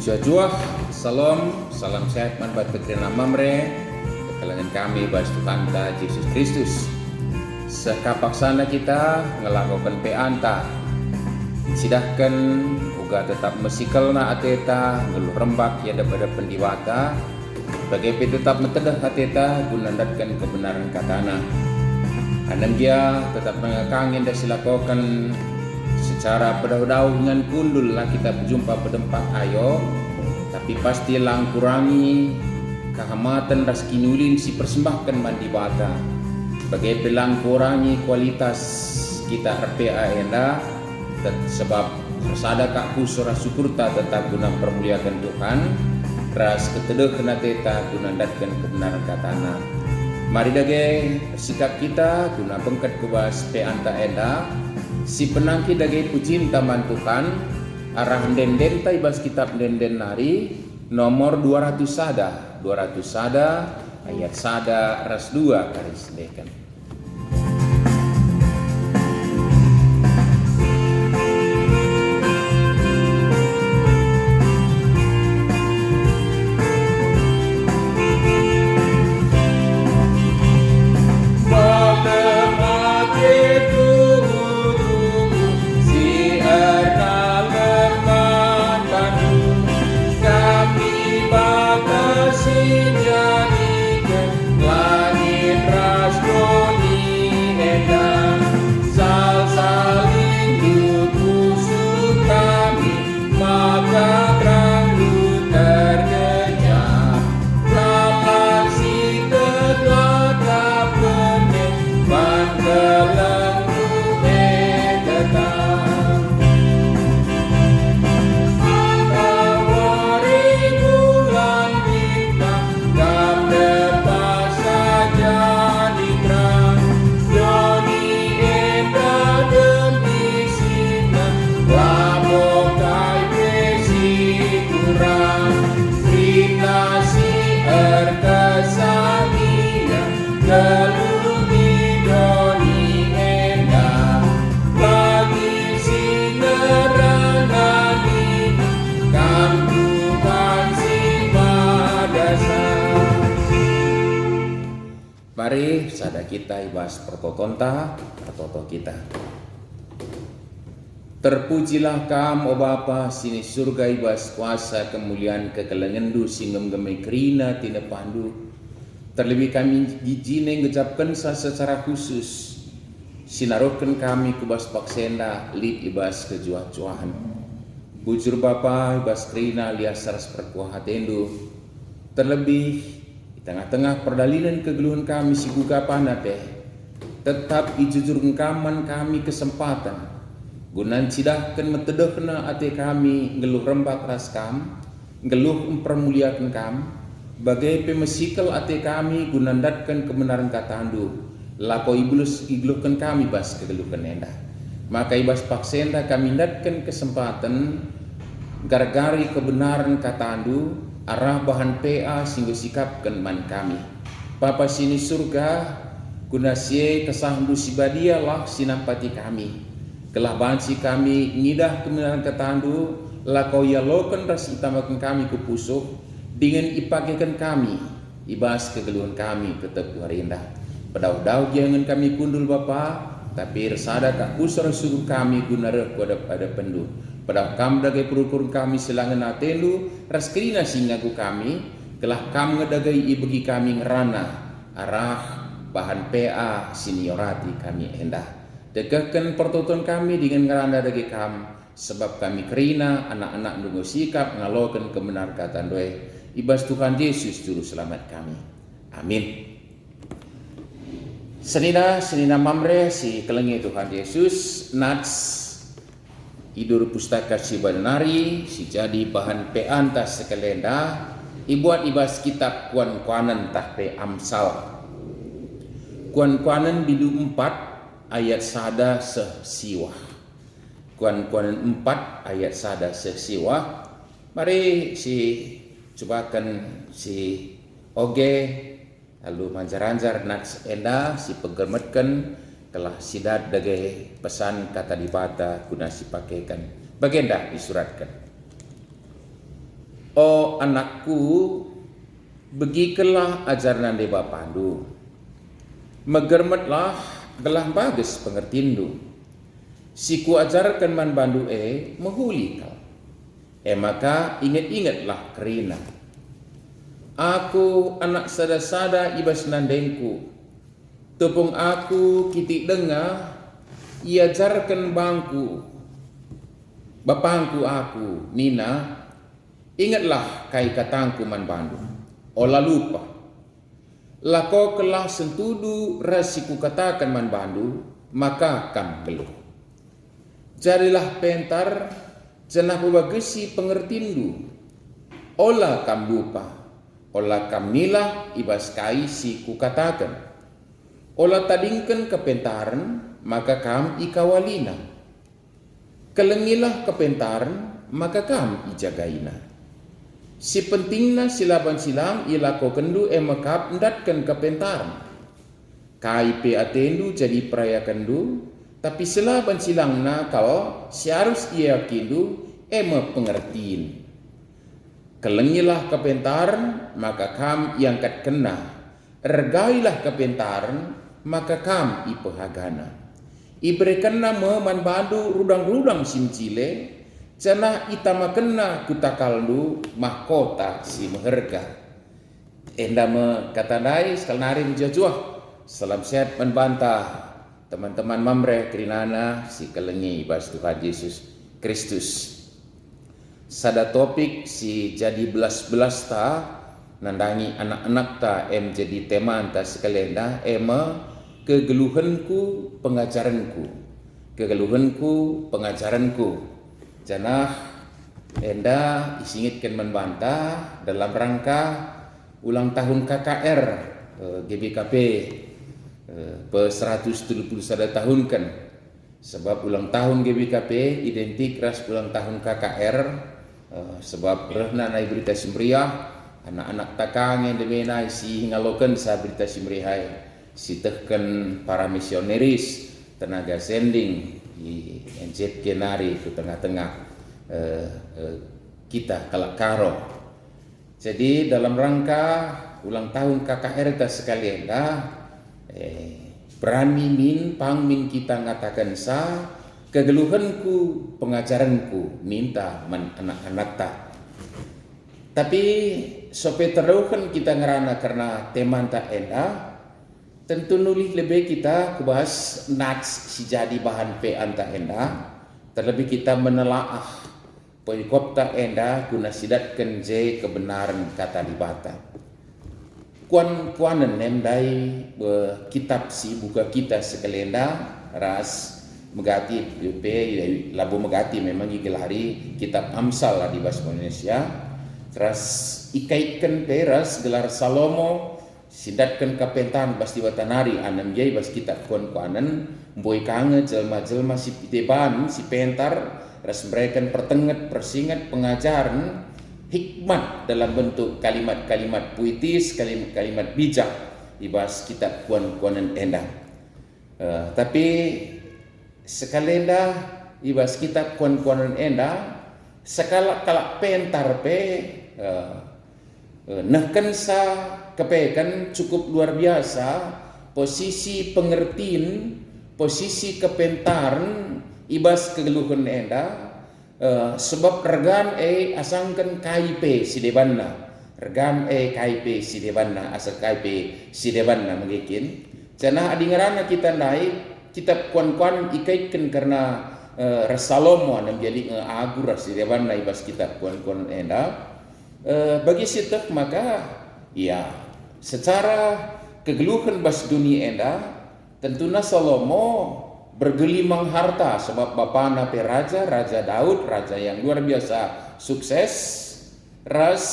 Jua-jua, salam sehat manfaat pekerjaan mamre, kalangan kami bas Tuhan ta Yesus Kristus. Sekapaksana kita ngelakukan peanta, sidahkan uga tetap mesikal na ateta ngeluh rembak ya daripada pendiwata, bagai tetap metedah ateta gunandatkan kebenaran katana. Anan dia tetap mengekangin dan silakokan secara pedau-dau dengan kundul lah kita berjumpa pedempat ayo, tapi pasti lang kurangi kehamatan ras kinulin si persembahkan mandi bata bagai pelang kurangi kualitas kita RPA enda sebab bersada kak kusura syukur ta tetap guna permuliakan Tuhan ras ketedeh kena teta guna datkan kebenaran katana. Mari dage sikap kita guna bengket kubas peanta enda si penangki dage pucin taman Tuhan arah denden taibas kitab denden nari nomor 200 sada ayat sada ras 2 garis dekan. Mari sada kita ibas pertotonta pertoto kita. Terpujilah Kam, o Bapa, sini surga ibas kuasa kemuliaan kekelengendu singem gemai kerina tina pandu. Terlebih kami dijine ngecapkan secara khusus sinarokan kami kubas paksenda lip ibas kejuah-juahan. Bujur Bapa ibas kerina liasar seperkuah hatendu. Terlebih tengah-tengah perdalinan kegeluhan kami si gugapan teh tetap ijujur kaman kami kesempatan gunan sidahkan metedehna ate kami ngeluh rembak ras kam ngeluh mempermuliakan kam bagai pemesikal ate kami gunandatkan kebenaran katandu lako igluhkan kami bas kegeluhkan endah maka ibas paksenda kami datkan kesempatan gargari kebenaran katandu arah bahan PA sehingga sikapkan man kami. Papa sini surga guna sie kesahdu sibadia lah sinampati kami. Kelah bansi kami ngidah kebenaran ketandu lakau ya lokan ras itamakan kami ke pusuh dengan ipakekan kami ibas kegeluhan kami tetap warindah. Pedau-dau jangan kami kundul Bapa tapi resada kak kusar suruh kami guna pada pendu. Pada kam dagai perukur kami selangan atelu ras kerina singaku kami kelah kam ngedagai ibegi kami ngerana arah bahan PA seniorati kami endah degahkan pertonton kami dengan ngerana dagai kam sebab kami kerina anak-anak nunggu sikap ngalokan kebenar kata doe ibas Tuhan Yesus juru selamat kami amin. Senina mamre si kelengi Tuhan Yesus nats idur pustaka si banari si jadi bahan peantas sekelenda ibuat ibas kitab kuan-kuanan tahpe Amsal kuan-kuanan bidu 4 ayat sada sesiwah kuan-kuanan 4 ayat sada sesiwah mari si cobakan si oge lalu manjar-anjar nats enda si pegermetkan telah sidat dagai pesan kata dibata guna si pakaikan bagenda disuratkan. O anakku, begikelah ajaran deba pandu. Megermetlah gelah bagus pengertindu. Siku ajarkan man bandu menghuli kau. Maka ingat-ingatlah kerina. Aku anak sada-sada ibas nandengku. Tepung aku kitik dengar. Iajarkan bangku. Bapangku aku, Nina. Ingatlah kai katangku man bandu. Ola lupa. Lako kelah sentudu rasiku katakan man bandu. Maka kam geluh. Jadilah pentar. Janah babagesi pengertindu. Ola kam lupa. Ola kam nilah ibas kai si ku katakan. Ola tadingkan kepentaran. Maka kam ikawalina. Kelengilah kepentaran. Maka kam ijagaina. Si pentingna silaban silang ilako kendu emakap ndatkan kepentaran. Kai pe atendu jadi peraya kendu. Tapi silaban silang na kau seharus ia kindu pengertiin. Kelengilah kepentaran maka kam iangkat kena. Regailah kepentaran maka kam ipehagana. Iberikan nama man bandu rudang-rudang simcile. Jana itama kena kutakaldu mahkota si meherga. Endama kata nai sekal nari menjajuah. Salam sehat membantah. Teman-teman mamre kerinana si kelengi bas Tuhan Yesus Kristus. Sada topik si jadi belas-belas ta nandangi anak-anak ta jadi teman ta sekalian dah kegeluhanku pengajaranku. Kegeluhanku pengajaranku. Janah enda isingitkan membantah dalam rangka ulang tahun KKR GBKP per 171 tahun kan. Sebab ulang tahun GBKP identik ras ulang tahun KKR. Sebab rehna nai berita simriah anak-anak takang yang demenai si ngalokan sa berita simrihai si tehkan para misioneris tenaga sending di NZ Kenari ke tengah-tengah kita kalak karo. Jadi dalam rangka ulang tahun KKR kita sekalian dah berani pangmin kita ngatakan sa kegeluhanku pengajaranku minta man anak-anak tak. Tapi sope terukan kita ngerana karena teman tak enda tentu nulih lebih kita kubahas nats si jadi bahan pe anta enda terlebih kita menelaah poikop tak enda guna sidatkan je kebenaran kata dibata. Kuan-kuanan nemdai kitab si buka kita sekelenda ras megati pe labu megati memang igelari kitab Amsal lah di bahasa Indonesia. Ras ikaitkan peras gelar Salomo sidatkan kapentan bas di batanari anam jai bas kitab kuan-kuanan boy kange jelma-jelma si piteban si pentar ras mereka pertengat persingat pengajaran hikmat dalam bentuk kalimat-kalimat puitis, kalimat-kalimat bijak dibahas kitab kuan-kuanan endang. Tapi sekalenda dibahas kitab kuan-kuanan endang, sekala kalak pentar pe nahkan sa kepekan cukup luar biasa posisi pengertiin, posisi kepentaran ibas kegeluhan endang. Sebab regan asangkan KIP si debanna regan KIP si debanna asal KIP si debanna mengikin janah adingarana kita naik kitab kuan-kuan ikaitkan karena Salomo nam jadi agur si debanna ibas kitab kuan-kuan enda bagi sitak maka ya secara kegeluhan bas dunia enda tentunya Salomo bergelimang harta sebab bapana pe raja Daud, raja yang luar biasa sukses, ras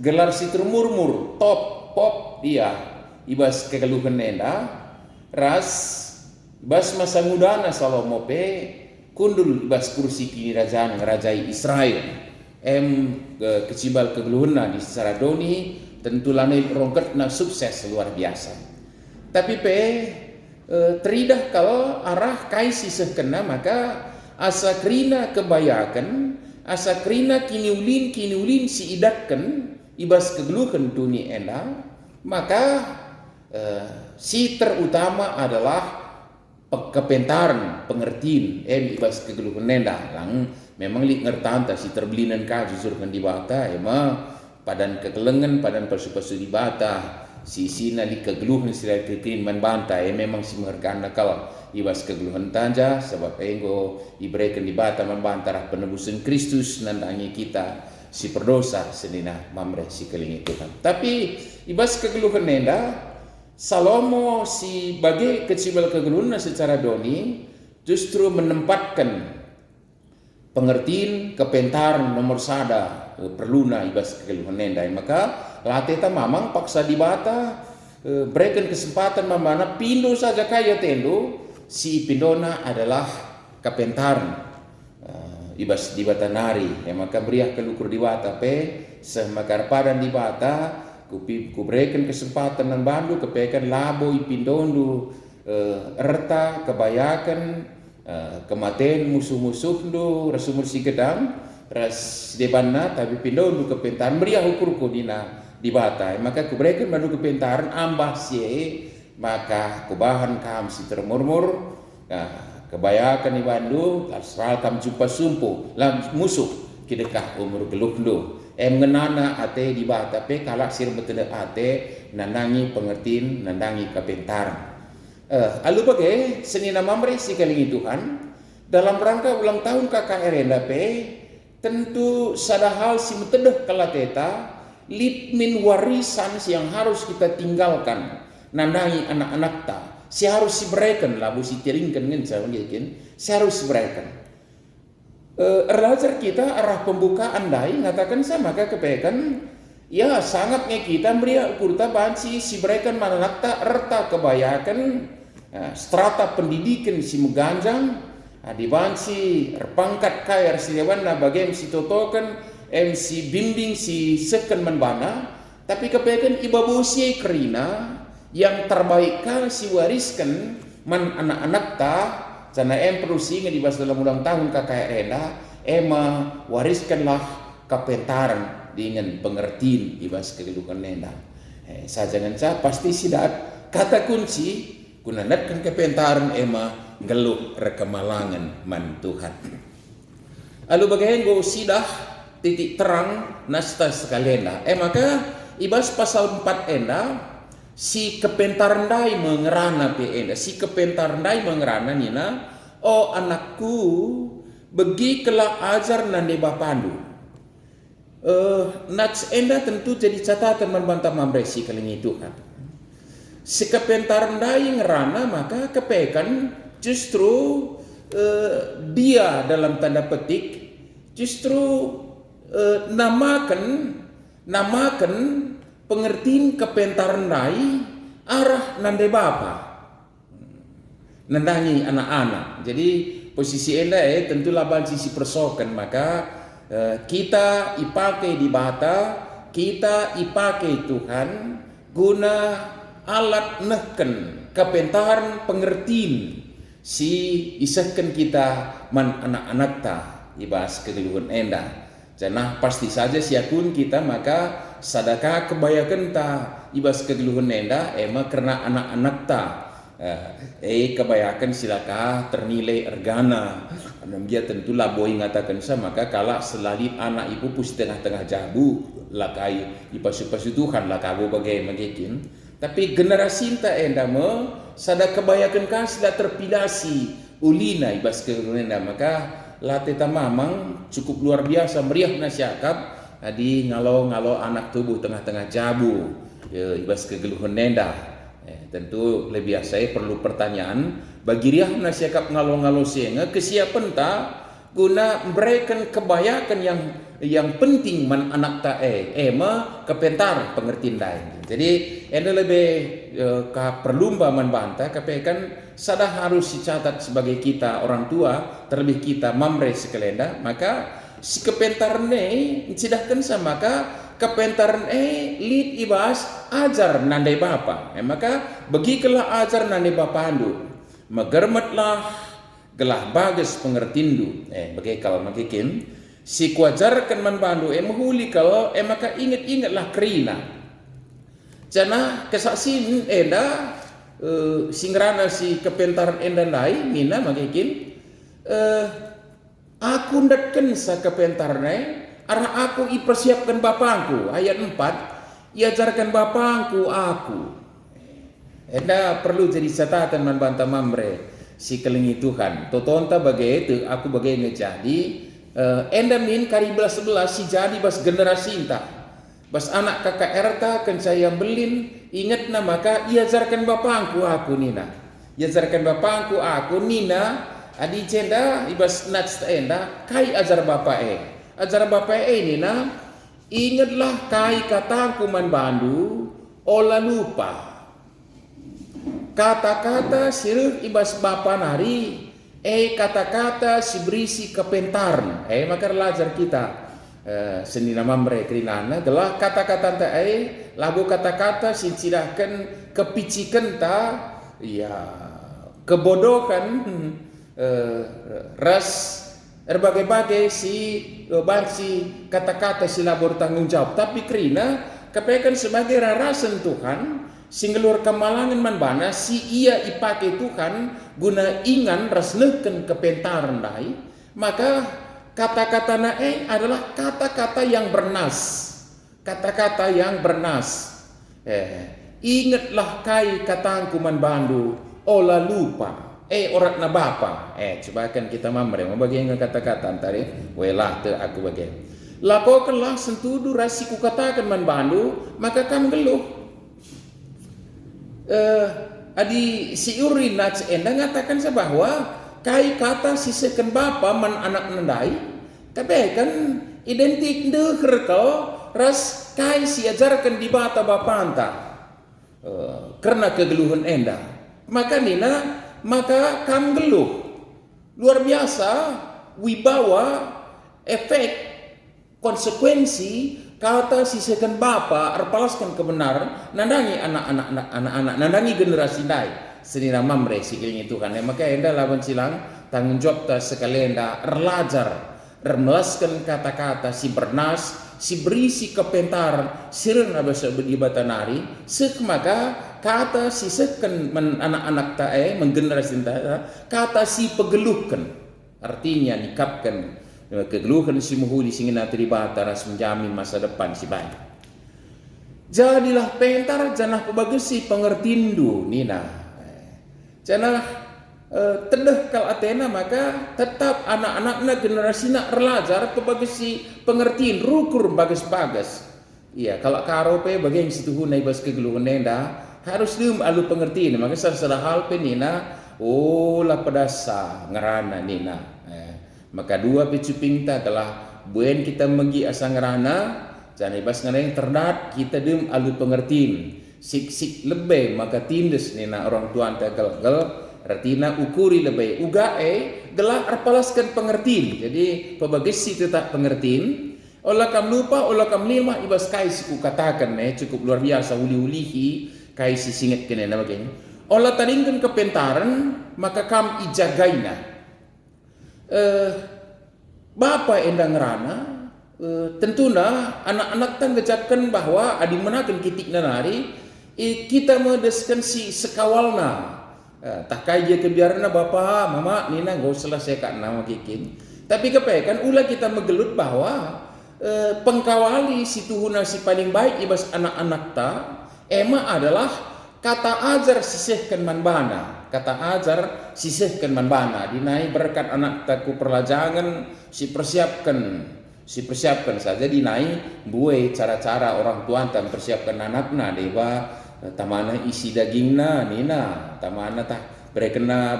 gelar si termurmur top pop dia ibas kegeluhan enda, ras ibas masa mudana Salomo pe kundul ibas kursi kini rajaan ngerajai Israel kecibal kegeluhana di secara doni tentu lanai rongket na sukses luar biasa. Tapi pe teridah kalau arah kai sisah kena maka asa kerina kebayakan asa kerina kini ulin si idatkan ibas kegeluhan tuni enda, maka si terutama adalah kepentaran pengertiin ibas kegeluhan enda lang memang li ngertan ta si terbelinan ka jujur kan di bata padan kekelengan padan pasu-pasu di bata si sina li kegeluhan sila kekin man banta memang si menghargaan nakal ibas kegeluhan tanja sebab enggo ibrekan di bata man banta rah penebusan Kristus nandangi kita si perdosa senina mamre si kelingi Tuhan. Tapi ibas kegeluhan nenda Salomo si bagi kecibal kegeluhan secara doni justru menempatkan pengertian kepentaran nomor sada perluna ibas kegeluhan nenda. Maka lateta mamang paksa di bata berikan kesempatan mamana pindo saja kaya tendo si pindona adalah kepentaran ibas di bata nari. Maka beriah kelukur di bata semakar padan di bata ku berikan kesempatan nan bandu kepekan labo ipindondu erta kebayakan kematian musuh-musuh do rasumur si gedang ras debanna tapi pindondu kepentaran beriah ukur dina di bata. Maka ku berikan bandu kepentaran ambah sie maka kubahan kam si termurmur kebayakan di bandu asal kam jumpa sumpu lam musuh kidekah umur geluh do mengenana ate di bata kalak sir betede ate nandangi pengertiin nandangi kepentaran. Alu bagai senina mamre si kalingi Tuhan dalam rangka ulang tahun KKR tentu sada hal si metedeh kalateta litmin warisan yang harus kita tinggalkan nandangi anak-anak ta si harus si berikan labu si tiringkan ngenca si harus si berikan. Erlajar kita arah pembukaan dai ngatakan sama maka kepekan ya sangatnya kita beri kurta banci si berikan manakta erta kebayakan strata pendidikan si meganjang di banci erpangkat kaya si lewana bagaim si totokan si bimbing si seken menbana tapi kepekan ibabusi kerina yang terbaik kan si wariskan man anak-anak ta Sana perlu singa di bahas dalam ulang tahun KKR wariskanlah kepentaran dengan pengertian di bahas kegeluhan nenda. Saja ngenca pasti sidat kata kunci gunanatkan kepentaran geluh rekemalangan man Tuhan. Lalu bagaimana go sidah titik terang nasta sekalian maka ibas pasal 4 enda si kepentaran dai mengerana si kepentaran dai mengerana nina anakku begi kelak ajar nande bapandu nats enda tentu jadi catatan membantah mamresi kalingi Tuhan si kepentaran dai ngerana maka kepekan justru dia dalam tanda petik justru namakan pengertian kepentaran dai arah nande bapa nandangi anak-anak. Jadi posisi enda tentu laban sisi persokan maka kita ipakai di bata kita ipakai Tuhan guna alat nehken kepentaran pengertian si isahkan kita man anak-anak ta ibas kegeluhan enda. Janah pasti saja siakun kita maka sadaka kebayakan ta ibas kegeluhan enda karena anak-anak ta kebayakan silaka ternilai ergana anam dia tentu laboi ngatakan sa maka kala selalit anak ibu pus tengah-tengah jabu lakai ipasu-pasu Tuhan lakabu bagai magikin tapi generasi ta enda sada kebayakan kan sila terpilasi ulina ibas kegeluhan enda maka lateta mamang cukup luar biasa meriah nasyakap adi ngalo anak tubuh tengah-tengah jabu ibas kegeluhan nenda tentu lebih biasa perlu pertanyaan bagi riah nasyakap ngalo senga kesiapan ta guna memberikan kebayakan yang penting man anak ta kepentar pengertian lain. Jadi enda lebih perlumba man banta kapekan sada harus dicatat sebagai kita orang tua terlebih kita mamre sekelenda maka si kepentaran sidahkan sama maka kepentaran lid ibas ajar nandai bapa maka begikelah ajar nandai bapa andu magermatlah gelah bagus pengertindu bagai kalau magikin Si kuajarkan man bandu mahuli kalau maka ingat-ingatlah kerina. Jana kesaksin enda singrana si kepentar enda lai mina magikin aku ndatken sa kepentarnai arah aku ipersiapkan bapangku ayat 4 iajarkan bapangku aku. Enda perlu jadi catatan man banta mamre si kelingi Tuhan. Totonta bagai itu aku bagai ngejadi enda min kariblas 11 si jadi bas generasi inta. Bas anak kakak erta kan saya belin ingat na maka iajarkan bapangku aku nina. Iajarkan bapangku aku nina adi jenda ibas nats enda kai ajar bapa ajar bapa nina ingatlah kai katangku man bandu ola lupa. Kata-kata siruk ibas bapa nari kata-kata si berisi kepentarn maka lajar kita seni nama mereka rinana adalah kata-kata ta lagu kata-kata sincidahkan kepicikan ta ya kebodohan ras berbagai-bagai si bansi kata-kata si labor tanggung jawab tapi kerina kepekan sebagai rarasan Tuhan singgelur kemalangan man bana si ia ipake Tuhan guna ingan resnehken kepentaran dai maka kata-kata nae adalah kata-kata yang bernas. Kata-kata yang bernas. Ingatlah kai katangku man bandu ola lupa. Orat na bapa. Coba kan kita mamre bagian kata-kata antara welah te aku bagian. Lakokanlah sentudu rasiku katakan man bandu maka kam geluh. Adi si urin nats enda ngatakan bahwa kai kata sisihkan bapa man anak nendai tapi kan identik deher kau ras kai si ajarkan di bata bapa anta karena kegeluhan enda maka nina maka kam geluh luar biasa wibawa efek konsekuensi kata sisihkan bapa arpalaskan kebenaran nandangi anak-anak nandangi generasi dai senina mamre sikilnya Tuhan maka enda lawan silang tanggung jawab ta sekalian enda erlajar ermelaskan kata-kata si bernas si berisi kepentar sirna bahasa beribatan nari maka kata si seken anak-anak ta menggenerasi ta kata si pegeluhkan artinya nikapkan kegeluhan si muhuli singina teribata ras menjamin masa depan si baik jadilah pentar janah pebagesi pengertindu nina janah tedeh kal Athena maka tetap anak-anaknya generasi nak relajar pebagesi pengertiin rukur bagas-bagas iya kalau karope bagian situ hunai bas kegeluhan nenda harus dum alu pengertiin maka salah hal penina lah pedasa ngerana nina maka dua pecupingta telah buen kita megi asa ngerana jangan ibas ngerana terdat kita dum alu pengertiin sik lebih maka tindes nina orang tua anta gel artinya ukuri lebih uga gelah arpalaskan pengertiin jadi pebagesi tetap pengertiin olah kam lupa olah kam lima ibas kai siku katakan cukup luar biasa uli-ulihi kai si singet kene nama gini olah taringkan kepentaran maka kam ijagaina bapa endang ngerana tentunya anak-anak tan ngejapkan bahwa adi menakan kitik nanari kita medeskan si sekawalna tak kaya kebiarana bapa mama nina gak usah selesai nama kikin tapi kepekan ulah kita megelut bahwa pengkawali si tuhuna si paling baik ibas anak-anak ta adalah kata ajar sisihkan manbana kata ajar sisihkan manbana dinai berkat anak taku perlajangan si persiapkan saja dinai buai cara-cara orang tua tan persiapkan anakna dewa tamana isi dagingna nina tamana tah berekena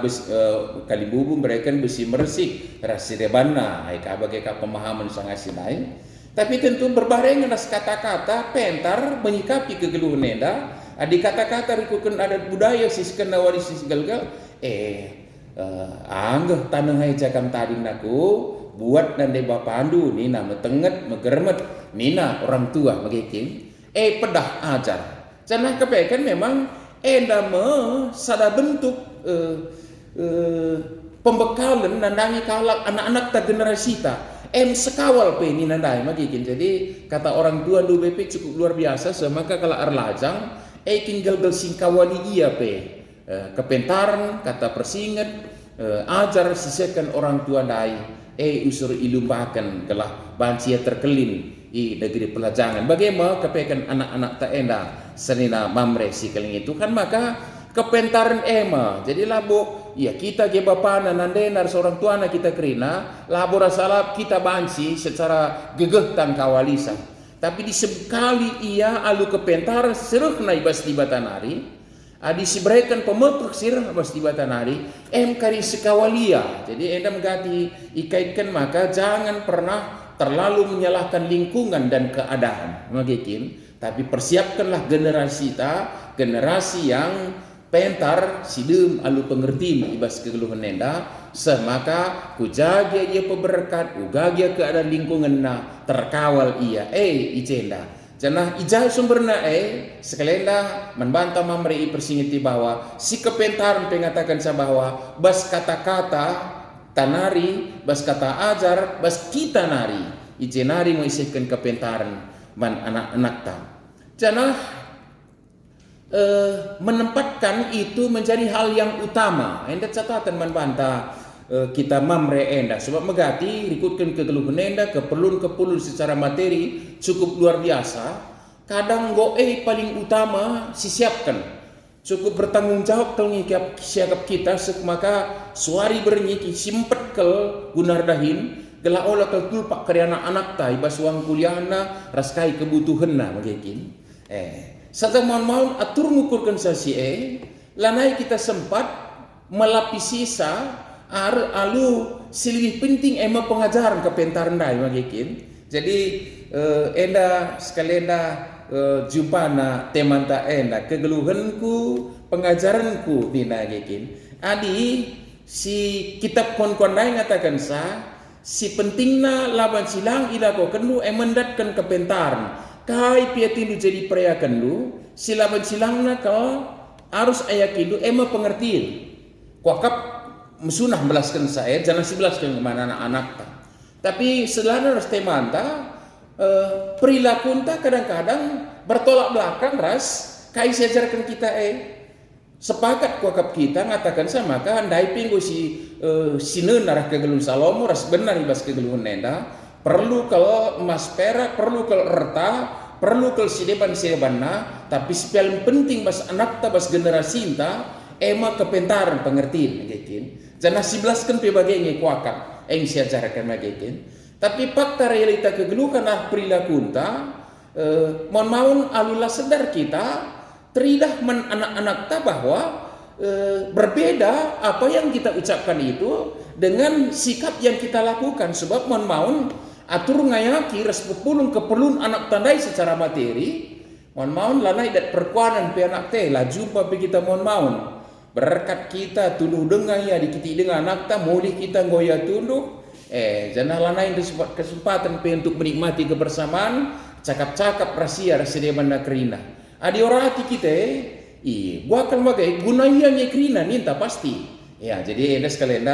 kali bubung bereken besi meresik rasi rebana bagai pemahaman sangat sinai tapi tentu berbarengan dengan kata-kata pentar menyikapi kegeluhan nenda adi kata-kata rikukan adat budaya siskan waris galgal anggah tanah hai jakam tadi naku buat dan deba pandu nina metenget megermet nina orang tua begitu pedah ajar jangan kepekan memang enda sada bentuk pembekalan nandangi kalak anak-anak ta generasi ta sekawal pe ni nandai magikin. Jadi kata orang tua du BP cukup luar biasa, semaka kalau arlajang king galgal singkawani iya pe kepentaran kata persinget ajar sisekan orang tua dai usur ilumbakan kelah bansia terkelin i negeri pelajangan. Bagaimana kepekan anak-anak tak enda senina mamre si keling itu kan maka kepentaran ema. Jadi labo ya kita ge bapana nandenar seorang tuana kita kerina labo rasalap kita bansi secara gegeh tan kawalisa. Tapi di sekali ia alu kepentaran seruh naibas di batanari disibrekan pemetuk sirah bas di batanari kari sekawalia. Jadi enda mengganti ikaitkan maka jangan pernah terlalu menyalahkan lingkungan dan keadaan magikin, tapi persiapkanlah generasi yang pentar sidem alu pengerti ibas kegeluhan nenda semaka kujaga ia peberkat ugagia keadaan lingkungan na terkawal ia icenda janah ijah sumberna sekelenda membantah mamrei persingiti bahwa si kepentaran pengatakan sa bahwa bas kata-kata tanari bas kata ajar bas kita nari ijenari mengisihkan kepentaran man anak-anak tam janah menempatkan itu menjadi hal yang utama. Enda catatan membantah kita mamre enda sebab megati rikutkan kegeluhan enda keperluan secara materi cukup luar biasa. Kadang paling utama sisiapkan cukup bertanggung jawab tengikap siagap kita maka suari bernyiki simpet kel gunar dahin gela olah kel tulpak karya anak-anak ta ibas uang kuliahna raskai kebutuhanna magikin Satu mau atur ngukurkan sasi lanai kita sempat melapisi alu silih penting ema pengajaran kepentaran dai magikin. Jadi enda sekalianda jumpa na teman ta enda kegeluhanku pengajaranku dina magikin. Adi si kitab kon-kon dai ngatakan si pentingna laban silang ila ko kenu emendatkan kepentaran. Kai piatindu jadi preakan lu silaban silangna kau harus ayakindu ema pengertian kuakap mesunah belaskan saya jangan sebelaskan kemana anak-anak tapi selana harus temanta perilakunta kadang-kadang bertolak belakang ras kai sejarkan kita sepakat kuakap kita ngatakan sama kan dai pinggu sinen arah kegelun Salomo ras benar ibas kegelun nenda perlu kalau emas perak, perlu kalau erta, perlu kalau sideban tapi paling penting bas anak ta bas generasi ta ema kepentaran pengertian gitu. Jangan sibelaskan pebagainya kuakap yang siajarkan gitu. Tapi fakta realita kegeluhan perilaku ta mohon alula sedar kita teridah anak-anak ta bahwa berbeda apa yang kita ucapkan itu dengan sikap yang kita lakukan sebab mohon atur ngayaki res keperluan anak tandai secara materi mohon lanai dat perkuanan pe anak teh la jumpa pe kita mohon berkat kita tuluh dengar ya dikiti dengan anak ta molih kita goya tunduk jangan lanai kesempatan pe untuk menikmati kebersamaan cakap-cakap rahasia banda kerina adi orati kita gua akan bagai gunanya kerina ninta pasti ya jadi ada sekalian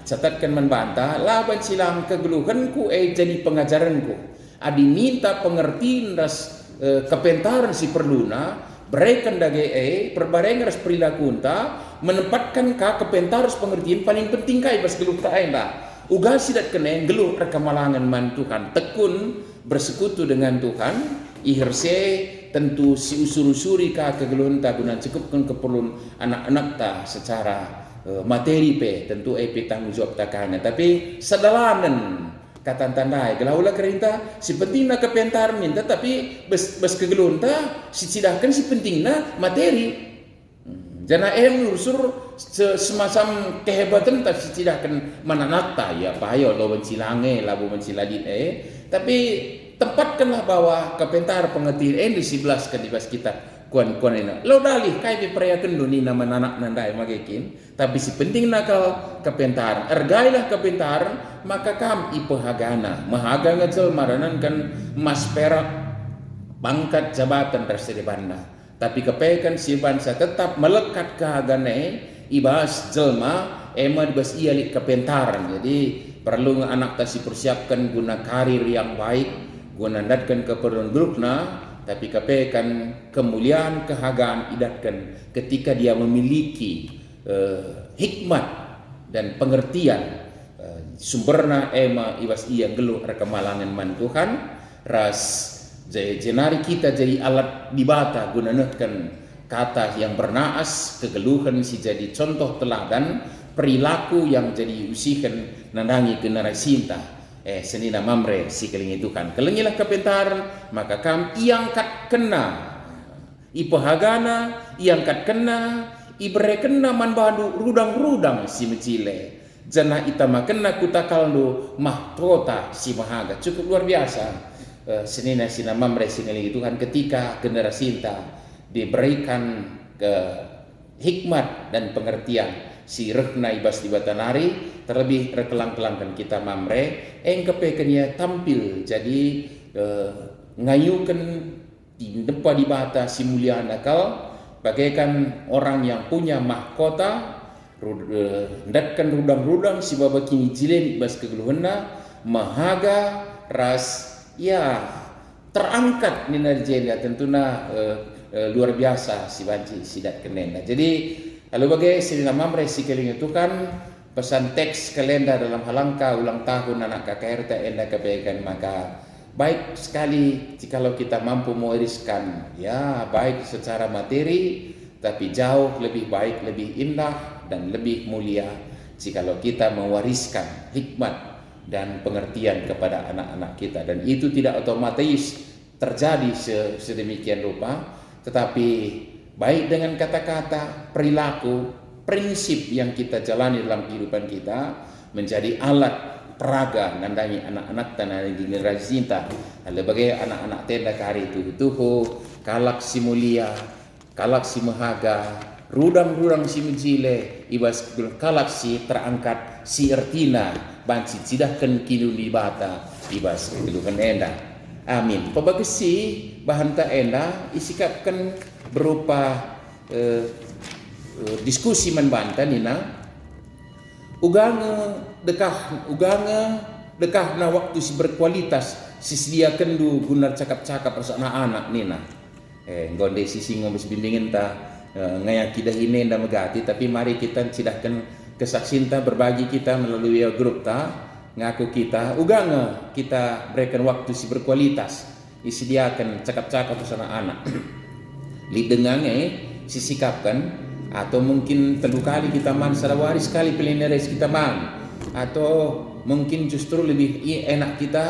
catatkan membantah laban silang kegeluhanku jadi pengajaranku adi minta pengertian ras kepentaran si perluna berikan dage perbarengan ras perilakunta menempatkan kepentaran pengertian paling penting kai bas geluh ta enda uga sidat kene geluh rekamalangan man Tuhan tekun bersekutu dengan Tuhan ihirse tentu si usuri kegeluhan ta guna cukupkan keperluan anak-anak ta secara materi pe tentu tanggung jawab takanya tapi sedalanan kata tandai gelaulah kerintah si pentingna kepentaran minta tapi bes kegelunta si cidahkan si pentingna materi jana ursur semacam kehebatan tak si cidahkan mananata ya payo lo mencilange labu menciladin tapi tempatkanlah bahwa kepentar pengertian disebelaskan di bas kita kuan ina lo dalih kai perayakan doni nama anak nandai magikin tapi si penting nakal kepentaran ergailah kepentaran maka kam ipehagana mahaga ngejel maranan kan mas perak pangkat jabatan tersedi banda tapi kepekan si bangsa tetap melekat kehagane ibas jelma ema dibas ia lik kepentaran. Jadi perlu anak ta persiapkan guna karir yang baik, guna datkan keperluan grupna, tapi kapekan kemuliaan kehagaan idatkan ketika dia memiliki hikmat dan pengertian sumberna ema ibas ia geluh rekamalangan man Tuhan ras jenari kita jadi alat dibata guna nehkan kata yang bernaas kegeluhan si jadi contoh teladan perilaku yang jadi usikan nandangi generasi cinta senina mamre si keling Tuhan kelengilah kepentaran maka kam iangkat kena ipahagana iangkat kena ibre kena man badu rudang-rudang si mecile jana itama kena kutakaldo mahkota si mahaga cukup luar biasa senina sina mamre si keling Tuhan ketika generasi cinta diberikan ke hikmat dan pengertian si rehna ibas di batanari terlebih rekelang-kelangkan kita mamre engkepekenya tampil jadi ngayukan di depan di bata si muliaan akal bagaikan orang yang punya mahkota ndatkan rudang-rudang si babakini jilen ibas kegeluhena mahaga ras ya terangkat nina jenda tentuna luar biasa si banci sidat kenenda. Jadi kalau bagai sinina mamre si keling itu kan pesan teks kalenda dalam halangka ulang tahun anak KKRT enda kebaikan maka baik sekali jikalau kita mampu mewariskan ya baik secara materi tapi jauh lebih baik lebih indah dan lebih mulia jikalau kita mewariskan hikmat dan pengertian kepada anak-anak kita dan itu tidak otomatis terjadi sedemikian rupa tetapi baik dengan kata-kata, perilaku, prinsip yang kita jalani dalam kehidupan kita menjadi alat peraga nandangi anak-anak dan generasi cinta. Sebagai anak-anak tenda hari tuhu kalak si mulia, kalak si mahaga, rudang-rudang si menjile, ibas kalak si terangkat si ertina, banci cidahkan kinu di bata, ibas keluhan enda. Amin. Pabagasi bahan ta enda isikapkan berupa diskusi membanta nina uganga dekah na waktu si berkualitas sisdiakan du guna cakap-cakap asa anak-anak nina gonde sisi ngomong bimbingin ta ngayaki dahine nda megati tapi mari kita cidahkan kesaksinta berbagi kita melalui grup ta ngaku kita uganga kita berikan waktu si berkualitas disediakan cakap-cakap bersama anak lidengangnya sisikapkan atau mungkin telu kali kita man sarawari sekali peleneres kita man atau mungkin justru lebih enak kita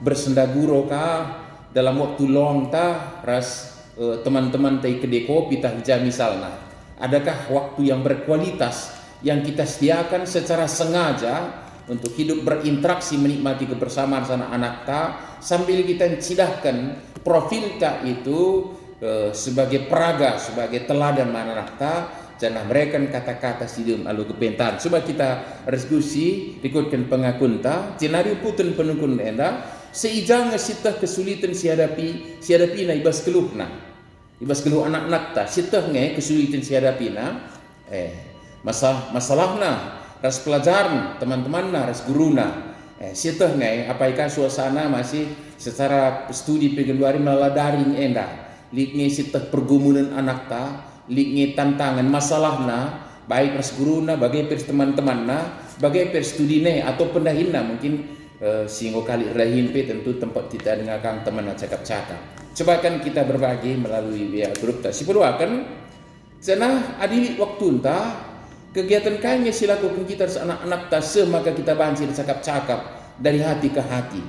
bersendaguro kah dalam waktu long ta ras teman-teman tai kedai kopi tah hija misalnya adakah waktu yang berkualitas yang kita sediakan secara sengaja untuk hidup berinteraksi menikmati kebersamaan sana anak ta sambil kita cidahkan profil ta itu sebagai peraga sebagai teladan mana anak ta jangan mereka kata-kata sidum alu kepentan coba kita diskusi ikutkan pengakun ta cenari putun penukun enda seijang sitah kesulitan sihadapi na ibas keluh anak-anak ta sitah nge kesulitan sihadapi na masalahna ras pelajaran teman-teman na ras guruna sitah ngai apakah suasana masih secara studi pegeluari meladaring enda likngi sitah pergumulan anak ta likngi tantangan masalahna baik ras guruna bagai pers teman-teman na bagai pers studine atau pendahina mungkin singgo kali rahin pe tentu tempat kita dengarkan teman na cakap-cakap coba kan kita berbagi melalui via grup ta siperluakan sana adi waktu ta kegiatan kayaknya silakukan kita anak-anak tase maka kita banci cakap-cakap dari hati ke hati.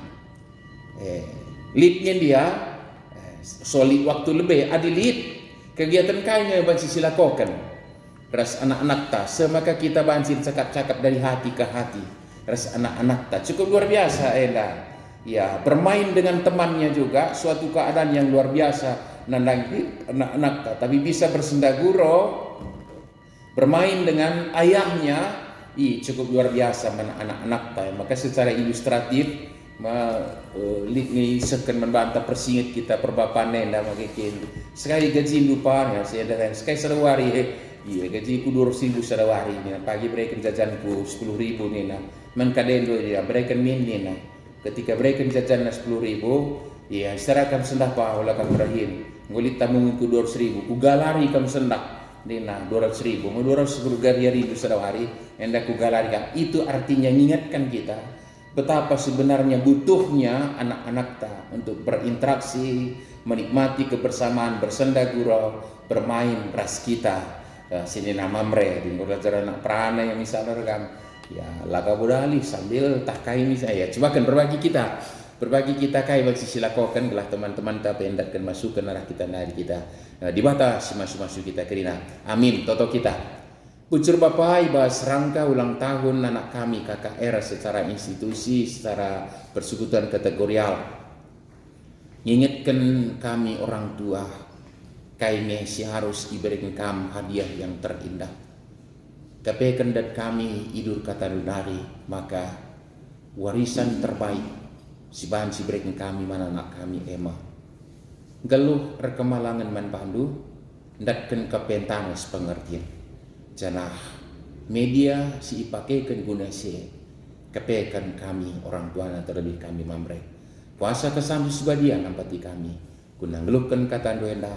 Leadnya dia solid waktu lebih adilit kegiatan kayaknya banci silakukan. Ras anak-anak tase maka kita banci cakap-cakap dari hati ke hati. Ras anak-anak ta cukup luar biasa ya bermain dengan temannya juga suatu keadaan yang luar biasa nandang anak-anak ta tapi bisa bersendaguro bermain dengan ayahnya cukup luar biasa mana anak-anak ta maka secara ilustratif likni sekan membantah persingit kita perbapane nda makikin sekali gaji lupa ya saya dan sekali serawari Iya gaji ku 200.000 sadawari ni pagi berikan jajan ku 10.000 ni na mengkadendo dia berikan min ni na ketika berikan jajan na 10.000 iya serahkan sendak pa wala kam rahim ngulit tamu ku 200.000 ku galari kam sendak ni na 200.000 mau 210 ribu sadawari hendak ku galari kam. Itu artinya mengingatkan kita betapa sebenarnya butuhnya anak-anak ta untuk berinteraksi, menikmati kebersamaan, bersenda gurau, bermain ras kita. Sini nama mre di belajar anak perana yang misalnya rekam ya laga budali sambil takai misalnya ya coba kan berbagi kita kai bagi silakan gelah teman-teman ta pendakkan masuk ke arah kita nari kita di batas masuk kita kerina amin toto kita. Pucur Bapak Ibu serangka ulang tahun anak kami KKR secara institusi, secara persekutuan kategorial. Mengingatkan kami orang tua, kayaknya si harus diberikan kami hadiah yang terindah. Tapi kendat kami idur kata lunari, maka warisan terbaik si bahan si berikan kami mana anak kami Emma. Geluh rekemalangan man pandu, datkan kepentangas pengertian. Janah media si ipakaikan guna si kepekan kami orang tua terlebih kami mamre puasa kesambi sebadia nampati kami guna ngeluhkan kata doenda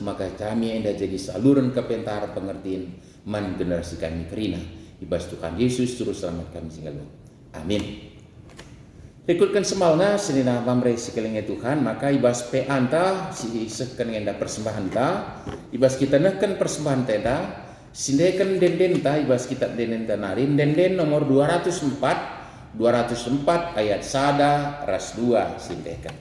maka kami enda jadi saluran kepentar pengertian man generasi kami kerina ibas Tuhan Yesus terus selamat kami singgalu amin. Ikutkan semalna senina mamre sekelingnya Tuhan maka ibas pe anta si sekan enda persembahan ta ibas kita nahkan persembahan tenda sindekan denden ta ibas kitab denden tanarin denden nomor 204 ayat 1 ras 2 sindekan.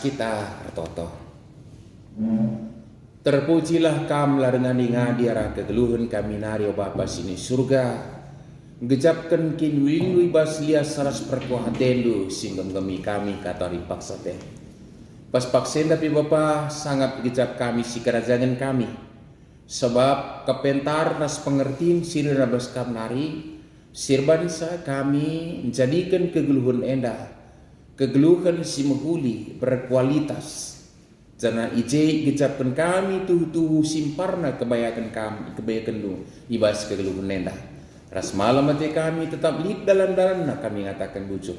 Kita retoto terpujilah kam larengan ngadiara kegeluhan kami nario Bapa sini surga gejapkan kinwinwi baslia saras perkuatendu singgem gemi kami katari paksa teh pas paksen tapi Bapa sangat gejap kami si kerajaan kami sebab kepentar nas pengertiin sirna baskam nari sirbansa kami menjadikan kegeluhan endah kegeluhan si menghuli berkualitas jana ije gejapkan kami tuh simparna kebayakan lu ibas kegeluhan nenda ras malam hati kami tetap lid dalam kami ngatakan bujuk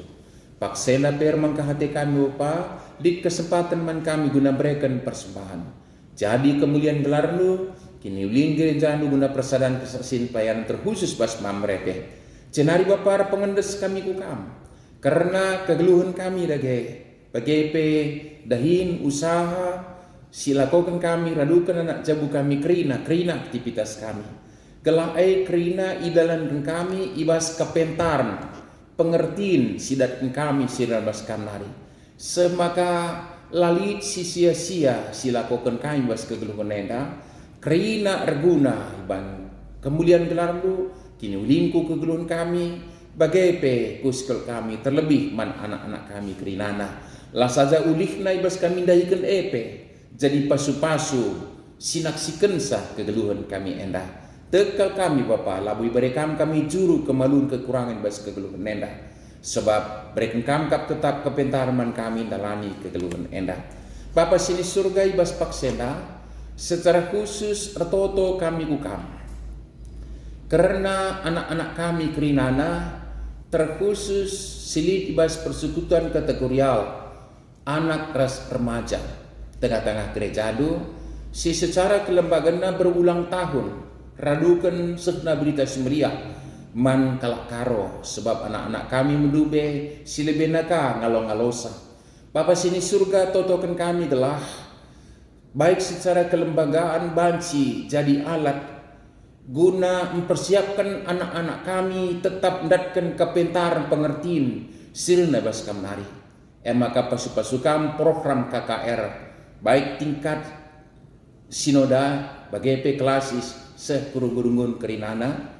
Paksena per mangkahati kami Bapa, di kesempatan man kami guna berikan persembahan. Jadi kemuliaan gelarnu, kini uling gereja guna persadaan kesaksian pelayanan terkhusus bas mamreke. Cenari Bapa pengendes kami kukam, karena kegeluhan kami dage, bagepe dahin usaha, silakokan kami, radukan anak jabu kami kerina aktivitas kami. Gelai kerina idalan kami ibas kepentaran, pengertiin sidatkan kami sidan bas kamnari. Semaka lalit sia-sia silakokan kami bas kegeluhan enda, kerina erguna iban kemuliaan gelarmu, kini ulingku kegeluhan kami, bagepe kuskel kami terlebih man anak-anak kami kerinana. Lah saja ulihna ibas kami dahikan jadi pasu-pasu sinaksikan sah kegeluhan kami enda. Tekal kami Bapa, labui berekam kami juru kemaluan kekurangan bas kegeluhan enda. Sebab berekam kap tetap kepentaran kami dalani kegeluhan enda. Bapa sini surga ibas paksenda, secara khusus retoto kami ukam. Karena anak-anak kami kerinana, terkhusus silip ibas persekutuan kategorial anak ras remaja tengah-tengah gereja si secara kelembagaan berulang tahun radukan sehna berita semeriah man kalak karo sebab anak-anak kami mendube silebenaka ngalong-ngalosa. Bapa sini surga totokan kami telah baik secara kelembagaan banci jadi alat guna mempersiapkan anak-anak kami tetap mendatkan kepentaran pengertian sirna bas kamnari. Maka pasukan program KKR baik tingkat sinoda bagai klasis seguru-gurungun kerinana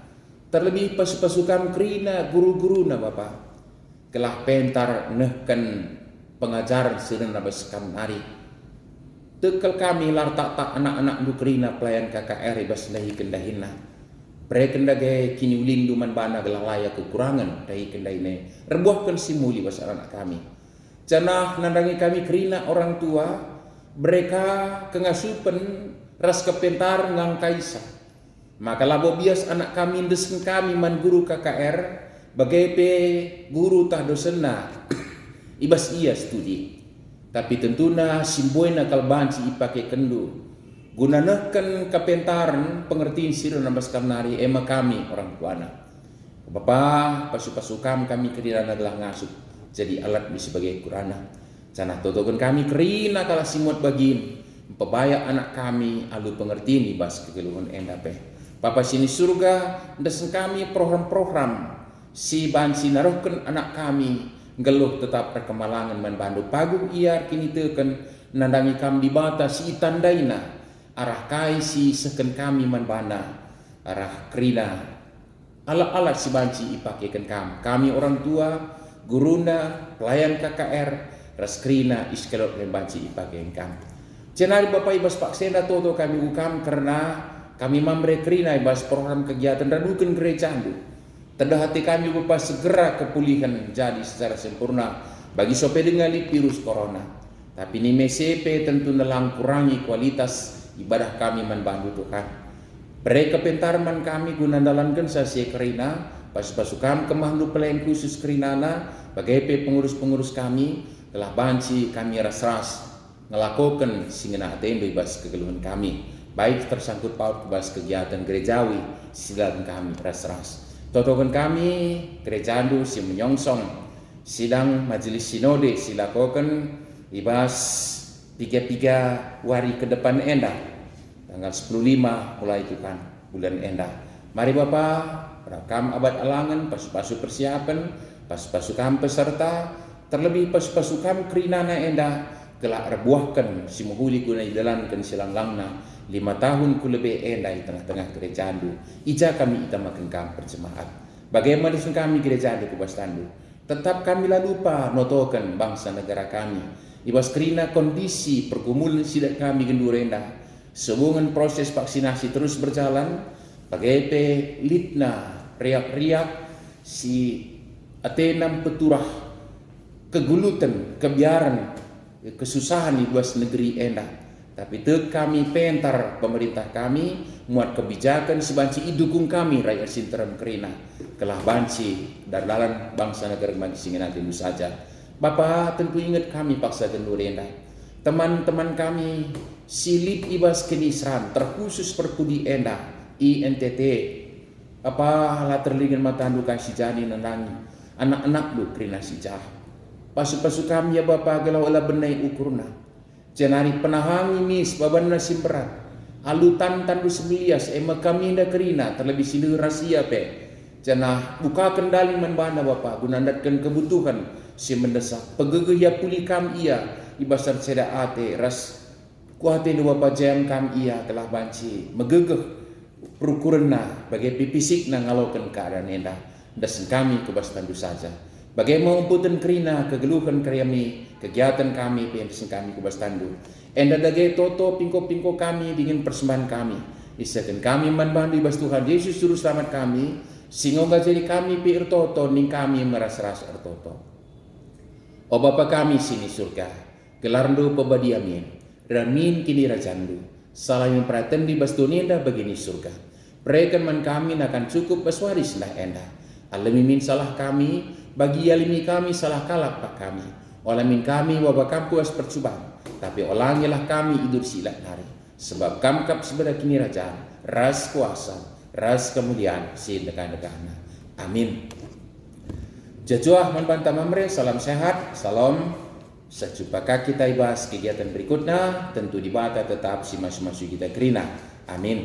terlebih pasukan kerina guru-guru na Bapa kelah pentar nehkan pengajaran sirna bas kamnari. Tekel kami lartak tak anak-anak du kerina pelayan KKR bas dahi kendahina. Prekendage kini uling duman bana gelalaya kekurangan dahi kendahine rebuahkan simuli bas anak kami. Janah nandangi kami kerina orang tua, mereka kengasupan ras kepentar ngang kaisa. Maka labo bias anak kami desen kami man guru KKR, bagepe guru tah dosenna, ibas iya studi. Tapi tentunya simboina kalbanci ipake kendu. Gunanakan kepentaran pengertian sirna nambas kamnari ema kami orang tuana. Bapa pasu-pasukam kami kerina adalah ngasup. Jadi alat bisa sebagai kurana. Canah totokan kami kerina kalah simut bagin. Pebaya anak kami alu pengertian ibas kegeluhan endape. Papa sini surga desen kami program-program si bansi naruhkan anak kami geluh tetap perkemalangan membantu pagung iar kini teken nandangi kami di bata si tandaina arah kai si seken kami membana arah kerina alat-alat si bansi ipakekan kami orang tua guruna, pelayan KKR, raskrina, iskelot lembanci ipakein kami. Cenari Bapak Ibas Paksenda toto kami ukam karena kami mamre krina ibas program kegiatan radukan gereja andu. Tanda hati kami Bapak segera kepulihan jadi secara sempurna bagi sope dengan virus corona. Tapi ni MCP tentu nelang kurangi kualitas ibadah kami membantu Tuhan. Mereka pentarman kami guna dalankan sasi kerina pas-pasukan kemahlu pelayan khusus kerinana bagai pengurus-pengurus kami telah banci kami ras-ras ngelakukan singena aten bebas kegeluhan kami baik tersangkut paut bebas kegiatan gerejawi silakan kami ras-ras totokan kami gereja andu si menyongsong sidang majelis sinode silakokan ibas 3 hari ke depan enda tanggal 10/5 mulai itu kan bulan enda. Mari Bapak rakam abad alangan pasu-pasu persiapan pasu-pasukan peserta terlebih pasu-pasukan kerinana enda kelak rebuahkan si muhuli guna idalankan silang langna 5 tahun ku lebih enda di tengah-tengah gereja andu ija kami itamakan kam perjemaat bagaimana disun kami gereja andu kubas tandu tetap kami lupa notokan bangsa negara kami ibas kerina kondisi pergumulan sidak kami gendurenda sehubungan proses vaksinasi terus berjalan bagai litna riak-riak si atenam peturah kegulutan kebiaran kesusahan di buas negeri enda Tapi tek kami pentar pemerintah kami muat kebijakan sebanci idukung kami rakyat sinteram kerina kelah banci dan dalam bangsa negara bagi singin nanti saja. Bapa tentu ingat kami paksa tentu rendah. Teman-teman kami silip ibas kenisran terkhusus perpudi endah INTT apa lah terlingan mata andukan si jani nenangi anak-anak lu kerina si jah. Pasu-pasu kami ya Bapa gelau ala benai ukurna. Jenari penahangi mis baban nasim berat. Alutan tandu semilias ema kami indah kerina terlebih sini rahasia pe. Janah buka kendali membana Bapa gunandatkan kebutuhan si mendesak. Pegege ya puli kam ia ibasan seda ate ras kuate nu Bapa jam kam ia telah banci megegeh perukurna bagai pipisik na ngalokan keadaan endah dasen kami kebas tandu saja. Bagaimana umputan kerina kegeluhan kami kegiatan kami pendasen kami kebas tandu. Endah dagai toto pingko-pingko kami dengan persembahan kami. Isakan kami manbandu ibas Tuhan Yesus Juru Selamat kami. Singongga jadi kami pi ertoto ning kami meras-ras ertoto. O Bapa kami sini surga, gelarndo pebadiamin, ramin kini rajandu, salamin praten di bas dunia begini surga. Berikan man kami akan cukup baswaris lah endah. Alamimin salah kami, bagi alimi kami salah kalap pak kami. Olamin kami wabah kampu as percubaan, tapi olangilah kami idur silat nari. Sebab kamkap sebelah kini rajaan, ras kuasa, ras kemuliaan si dekan-dekana. Amin. Jajuah manbanta mamre, salam sehat, salam. Sejumpa kita ibas kegiatan berikutnya, tentu dibata tetap si masuk-masuk kita kerina. Amin.